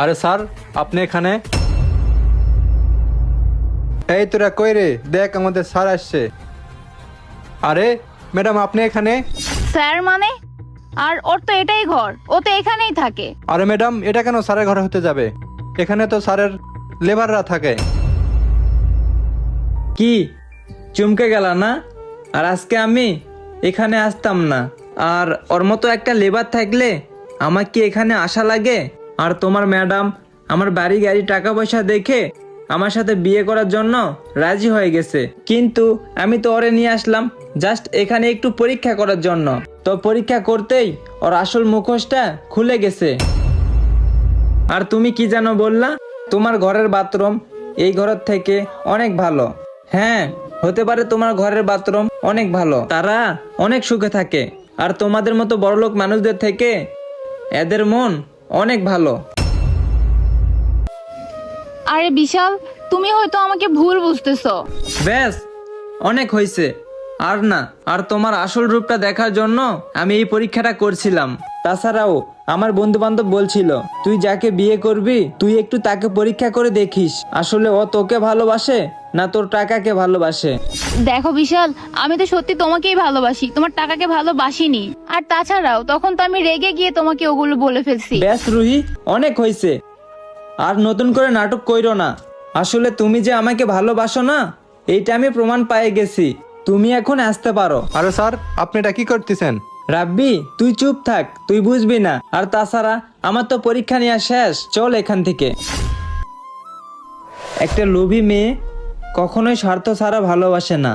আরে স্যার, আপনি এখানে? এই তোরা কই রে? দেখ আমাদের স্যার আসছে। আরে ম্যাডাম, আপনি এখানে? স্যার মানে? আর ওর তো এটাই ঘর, ও তো এখানেই থাকে। আরে ম্যাডাম, এটা কেন স্যারের ঘরে হতে যাবে? এখানে তো স্যারের লেবাররা থাকে। কি চমকে গেল না? আর আজকে আমি এখানে আসতাম না। আর ওর মতো একটা লেবার থাকলে আমার কি এখানে আসা লাগে? আর তোমার ম্যাডাম আমার বাড়ি গাড়ি টাকা পয়সা দেখে আমার সাথে বিয়ে করার জন্য রাজি হয়ে গেছে, কিন্তু আমি তো ওরে নিয়ে আসলাম জাস্ট এখানে একটু পরীক্ষা করার জন্য। তো পরীক্ষা করতেই ওর আসল মুখোশটা খুলে গেছে। আর তুমি কি জানো বললা? তোমার ঘরের বাথরুম এই ঘরের থেকে অনেক ভালো। হ্যাঁ, হতে পারে তোমার ঘরের বাথরুম অনেক ভালো, তারা অনেক সুখে থাকে। আর তোমাদের মতো বড়লোক মানুষদের থেকে এদের মন অনেক ভালো। আরে বিশাল, তুমি হয়তো আমাকে ভুল বুঝতেছো। ব্যাস, অনেক হয়েছে। আর না, আর তোমার আসল রূপটা দেখার জন্য আমি এই পরীক্ষাটা করছিলাম। তাছাড়াও আমার বন্ধু বান্ধব বলছিল তুই যাকে বিয়ে করবি তুই একটু তাকে পরীক্ষা করে দেখিস আসলে ও তোকে ভালোবাসে না তোর টাকাকে ভালোবাসে। দেখো বিশাল, আমি তো সত্যি তোমাকেই ভালোবাসি, তোমার টাকাকে ভালোবাসিনি। আর তাছাড়াও তখন তো আমি রেগে গিয়ে তোমাকে ওগুলো বলে ফেলছি। ব্যাস রুহি, অনেক হয়েছে। আর নতুন করে নাটক কইরো না। আসলে তুমি যে আমাকে ভালোবাসো না এইটা আমি প্রমাণ পেয়ে গেছি। তুমি এখন আসতে পারো। আরে স্যার, আপনি এটা কি করতেছেন? রাব্বি, তুই চুপ থাক, তুই বুঝবি না। আর তাছাড়া আমার তো পরীক্ষা নেওয়া শেষ, চল এখান থেকে। একটা লোভী মেয়ে কখনোই স্বার্থ ছাড়া ভালোবাসে না।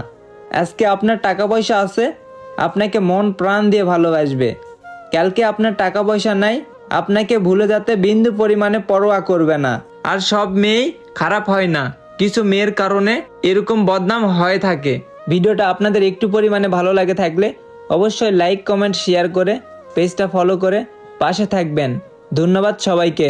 আজকে আপনার টাকা পয়সা আছে, আপনাকে মন প্রাণ দিয়ে ভালোবাসবে। কালকে আপনার টাকা পয়সা নাই, আপনাকে ভুলে যেতে বিন্দু পরিমাণে পরোয়া করবে না। আর সব মেয়েই খারাপ হয় না, কিছু মেয়ের কারণে এরকম বদনাম হয়ে থাকে। ভিডিওটা আপনাদের একটু পরিমাণে ভালো লাগে থাকলে অবশ্যই লাইক কমেন্ট শেয়ার করে পেজটা ফলো করে পাশে থাকবেন। ধন্যবাদ সবাইকে।